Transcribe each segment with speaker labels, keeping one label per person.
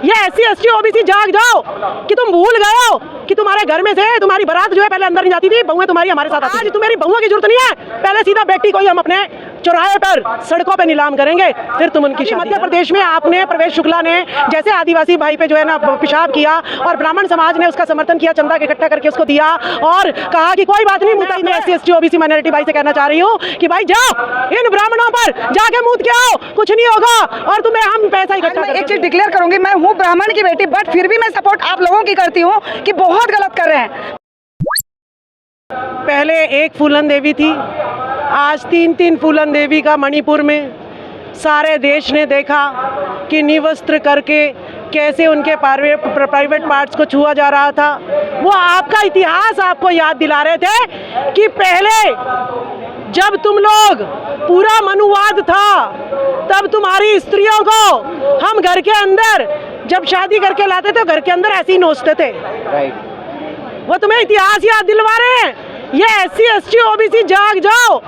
Speaker 1: ये SC ST OBC जाग जाओ कि तुम भूल गए हो कि तुम्हारे घर में से तुम्हारी बारात जो है पहले अंदर नहीं जाती थी, बहुएं तुम्हारी हमारे साथ आती थी। आज तुम्हारी बहुओं की जरूरत नहीं है, पहले सीधा बेटी को ही हम अपने चौराहे पर सड़कों पे नीलाम करेंगे, फिर तुम उनकी शादी। मध्य प्रदेश में आपने प्रवेश शुक्ला ने जैसे आदिवासी भाई पे जो है ना पेशाब किया और ब्राह्मण समाज ने उसका समर्थन किया, चंदा इकट्ठा करके उसको दिया और कहा कि कोई बात नहीं, मुताई मैं SC ST OBC माइनॉरिटी भाई से कहना चाह रही हूँ कि भाई जाओ इन ब्राह्मणों पर जाके मूत के आओ, कुछ नहीं होगा और तुम्हें हम पैसा इकट्ठा।
Speaker 2: मैं एक चीज डिक्लेयर करूंगी, मैं हूँ ब्राह्मण की बेटी, बट फिर भी मैं सपोर्ट आप लोगों की करती हूँ कि बहुत गलत कर रहे हैं।
Speaker 1: पहले एक फूलन देवी थी, आज 3-3 फूलन देवी का मणिपुर में सारे देश ने देखा कि निवस्त्र करके कैसे उनके प्राइवेट पार्ट्स को छुआ जा रहा था। वो आपका इतिहास आपको याद दिला रहे थे कि पहले जब तुम लोग पूरा मनुवाद था तब तुम्हारी स्त्रियों को हम घर के अंदर जब शादी करके लाते थे घर के अंदर ऐसे ही नोचते थे। वो तुम्हें इतिहास याद दिलवा रहे हैं। ये SC ST OBC जाग जाओ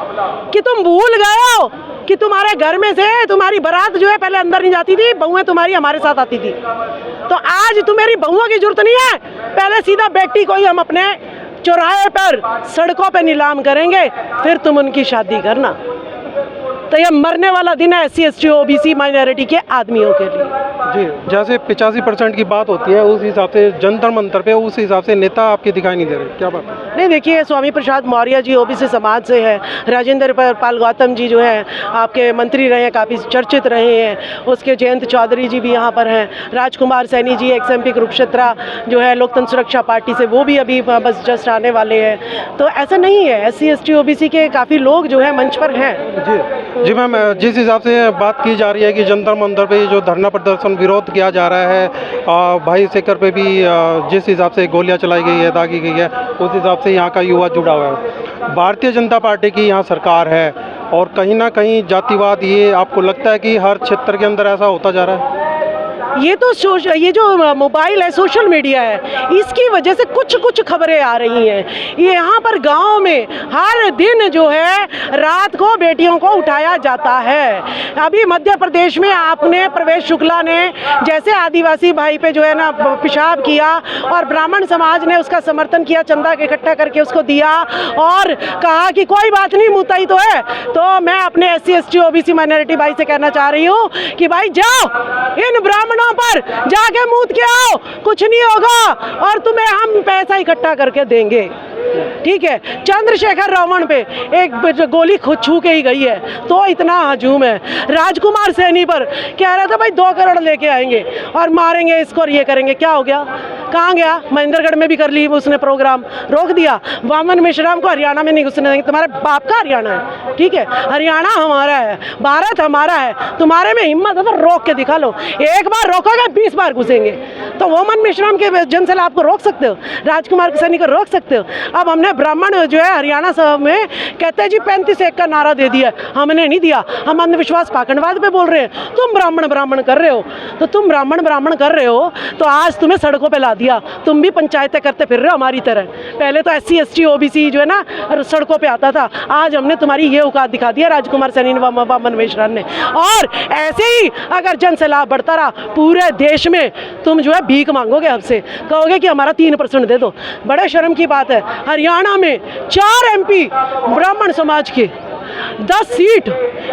Speaker 1: कि तुम भूल गए हो कि तुम्हारे घर में से तुम्हारी बारात जो है पहले अंदर नहीं जाती थी, बहुएं तुम्हारी हमारे साथ आती थी। तो आज तुम्हारी बहुओं की जरूरत नहीं है, पहले सीधा बेटी को ही हम अपने चौराहे पर सड़कों पे नीलाम करेंगे, फिर तुम उनकी शादी करना। तो ये मरने वाला दिन है SC ST OBC माइनॉरिटी के आदमियों के लिए।
Speaker 3: जी, जैसे 85% की बात होती है उस हिसाब से जंतर मंतर पे उस हिसाब से नेता आपके दिखाई नहीं दे रहे, क्या बात है?
Speaker 1: नहीं देखिए, स्वामी प्रसाद मौर्य जी OBC समाज से है, राजेंद्र पाल गौतम जी जो है आपके मंत्री रहे हैं, काफ़ी चर्चित रहे हैं, उसके जयंत चौधरी जी भी यहाँ पर हैं, राजकुमार सैनी जी XMP कुरुक्षेत्र जो है लोकतंत्र सुरक्षा पार्टी से, वो भी अभी बस जस्ट आने वाले हैं। तो ऐसा नहीं है, SC ST OBC के काफ़ी लोग जो है मंच पर हैं।
Speaker 3: जी मैम, जिस हिसाब से बात की जा रही है कि जंतर मंतर पे जो धरना प्रदर्शन विरोध किया जा रहा है, भाई सेकर पे भी जिस हिसाब से गोलियां चलाई गई है, दागी गई है, उस हिसाब से यहाँ का युवा जुड़ा हुआ है। भारतीय जनता पार्टी की यहाँ सरकार है और कहीं ना कहीं जातिवाद, ये आपको लगता है कि हर क्षेत्र के अंदर ऐसा होता जा रहा है?
Speaker 1: ये तो ये जो मोबाइल है, सोशल मीडिया है, इसकी वजह से कुछ खबरें आ रही हैं। ये यहाँ पर गांव में हर दिन जो है रात को बेटियों को उठाया जाता है। अभी मध्य प्रदेश में आपने प्रवेश शुक्ला ने जैसे आदिवासी भाई पे जो है ना पेशाब किया और ब्राह्मण समाज ने उसका समर्थन किया, चंदा इकट्ठा करके उसको दिया और कहा कि कोई बात नहीं, मुताई तो है। तो मैं अपने SC ST OBC माइनॉरिटी भाई से कहना चाह रही हूँ कि भाई जाओ इन ब्राह्मणों पर जाके मूत के आओ, कुछ नहीं होगा और तुम्हें हम पैसा इकट्ठा करके देंगे, ठीक है। चंद्रशेखर रावण पे एक गोली छू के ही गई है तो इतना हजूम है। राजकुमार सैनी पर कह रहा था भाई 2 करोड़ लेके आएंगे और मारेंगे इसको और ये करेंगे, क्या हो गया, कहाँ गया? महेंद्रगढ़ में भी कर ली उसने प्रोग्राम, रोक दिया। वामन मिश्राम को हरियाणा में नहीं घुसने देंगे, तुम्हारे बाप का हरियाणा है, ठीक है, हरियाणा हमारा है, भारत हमारा है, तुम्हारे में हिम्मत है तो रोक के दिखा लो। एक बार रोकोगे 20 बार घुसेंगे। तो वामन मिश्राम के जनसला आपको रोक सकते हो, राजकुमार सैनी को रोक सकते हो। अब हमने ब्राह्मण जो है हरियाणा सब में कहते हैं जी 35-1 का नारा दे दिया, हमने नहीं दिया, हम अंधविश्वास पाखंडवाद पे बोल रहे हैं। तुम ब्राह्मण कर रहे हो, तो तुम ब्राह्मण कर रहे हो तो आज तुम्हें सड़कों पे ला दिया, तुम भी पंचायतें करते फिर रहे हो हमारी तरह। पहले तो SC ST OBC जो है ना सड़कों पे आता था, आज हमने तुम्हारी ये औकात दिखा दिया राजकुमार सैनी वामन मिश्राम ने। और ऐसे ही अगर जन सैलाब बढ़ता रहा पूरे देश में, तुम जो है भीख मांगोगे, हमसे कहोगे कि हमारा 3% दे दो। बड़े शर्म की बात है, हरियाणा में 4 MP ब्राह्मण समाज के, 10 सीट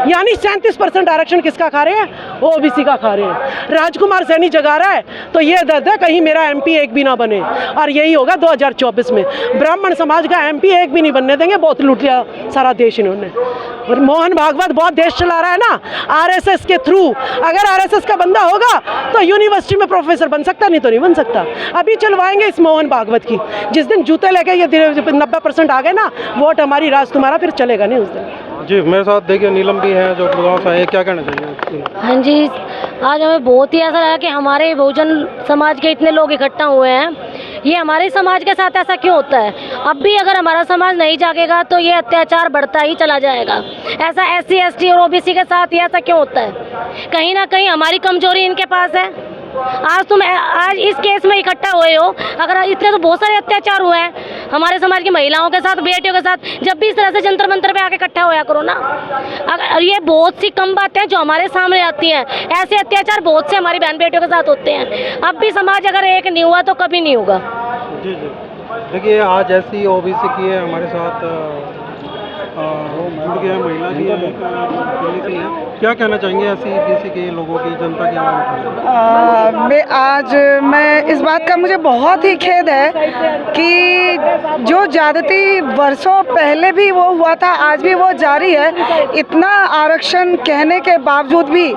Speaker 1: यानी 37% आरक्षण किसका खा रहे हैं? OBC का खा रहे हैं। राजकुमार सैनी जगा रहा है तो ये दर्द है कहीं मेरा MP एक भी ना बने, और यही होगा 2024 में। ब्राह्मण समाज का MP एक भी नहीं बनने देंगे, बहुत लूट लिया सारा देश इन्होंने। और मोहन भागवत बहुत देश चला रहा है ना RSS के थ्रू, अगर RSS का बंदा होगा तो यूनिवर्सिटी में प्रोफेसर बन सकता, नहीं तो नहीं बन सकता। अभी चलवाएंगे इस मोहन भागवत की, जिस दिन जूते लेके ये 90% आ गए ना वोट हमारी, राज तुम्हारा, फिर चलेगा नहीं उस दिन।
Speaker 3: जी, मेरे साथ देखिए नीलम भी है जो गुड़गांव से है, क्या कहना चाहिए?
Speaker 4: हाँ जी, आज हमें बहुत ही ऐसा लगा कि हमारे बहुजन समाज के इतने लोग इकट्ठा हुए हैं, ये हमारे समाज के साथ ऐसा क्यों होता है? अब भी अगर हमारा समाज नहीं जागेगा तो ये अत्याचार बढ़ता ही चला जाएगा। ऐसा SC ST और OBC के साथ ये ऐसा क्यों होता है? कहीं ना कहीं हमारी कमजोरी इनके पास है। आज तुम आज इस केस में इकट्ठा हुए हो, अगर इतने तो बहुत सारे अत्याचार हुए हैं हमारे समाज की महिलाओं के साथ, बेटियों के साथ, जब भी इस तरह से जंतर मंतर पे आके इकट्ठा होया करो ना। अगर ये बहुत सी कम बातें हैं जो हमारे सामने आती हैं, ऐसे अत्याचार बहुत से हमारी बहन बेटियों के साथ होते हैं। अब भी समाज अगर एक नहीं हुआ तो कभी नहीं होगा।
Speaker 3: जी जी, देखिए आज ऐसी ओबीसी की है हमारे साथ जुड़ गया, महिला भी है, दिल्ली से है। क्या कहना चाहेंगे ऐसी बीसी के लोगों की, जनता की आवाज़ उठाने?
Speaker 2: मैं इस बात का मुझे बहुत ही खेद है कि जो ज्यादती वर्षों पहले भी वो हुआ था, आज भी वो जारी है। इतना आरक्षण कहने के बावजूद भी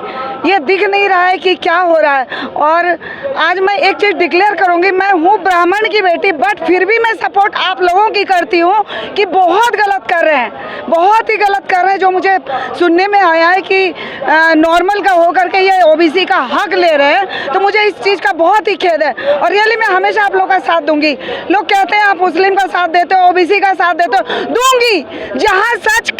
Speaker 2: ये दिख नहीं रहा है कि क्या हो रहा है। और आज मैं एक चीज़ डिक्लेयर करूंगी, मैं हूँ ब्राह्मण की बेटी, बट फिर भी मैं सपोर्ट आप लोगों की करती हूँ कि बहुत गलत कर रहे हैं, बहुत ही गलत कर रहे हैं। जो मुझे सुनने में आया है कि नॉर्मल का होकर के ये ओबीसी का हक ले रहे हैं, तो मुझे इस चीज़ का बहुत ही खेद है। और रियली मैं हमेशा आप लोगों का साथ दूंगी। लोग कहते हैं आप मुस्लिम का साथ देते हो, ओबीसी का साथ देते हो, दूंगी। जहाँ सच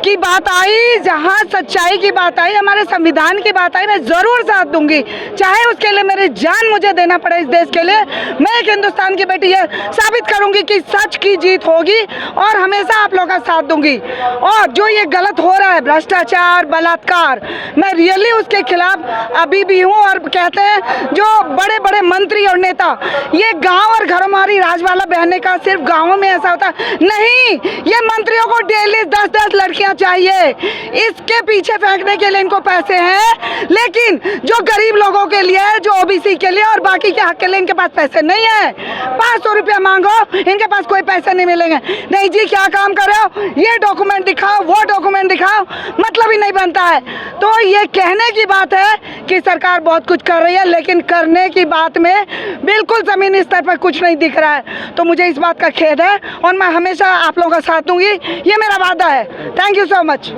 Speaker 2: की बात आई, जहाँ सच्चाई की बात आई, हमारे संविधान की बात आई, मैं ज़रूर साथ दूंगी, चाहे उसके लिए मेरी जान मुझे देना पड़े इस देश के लिए। मैं एक हिंदुस्तान की बेटी ये साबित करूंगी कि सच की जीत होगी और हमेशा आप लोगों का साथ दूंगी। और जो ये गलत हो रहा है, भ्रष्टाचार, बलात्कार, मैं रियली उसके खिलाफ अभी भी हूँ। और कहते हैं जो बड़े बड़े मंत्री और नेता, ये गांव और घर हमारी राजवाला बहने का सिर्फ गांवों में ऐसा होता नहीं, ये मंत्रियों को डेली 10-10 लड़कियां चाहिए, इसके पीछे फेंकने के लिए इनको पैसे हैं। लेकिन जो गरीब लोगों के लिए है, जो ओबीसी के लिए और बाकी के हक के लिए इनके पास पैसे नहीं है। 500 रुपया मांगो, इनके पास कोई पैसे नहीं मिलेंगे। नहीं जी, क्या काम कर रहे हो, ये डॉक्यूमेंट दिखाओ, वो डॉक्यूमेंट दिखाओ, मतलब ही नहीं बनता है। तो ये कहने की बात है कि सरकार बहुत कुछ कर रही है, लेकिन करने की बात में बिल्कुल जमीनी स्तर पर कुछ नहीं दिख रहा है। तो मुझे इस बात का खेद है और मैं हमेशा आप लोगों का साथ दूंगी, ये मेरा वादा है। Thank you so much.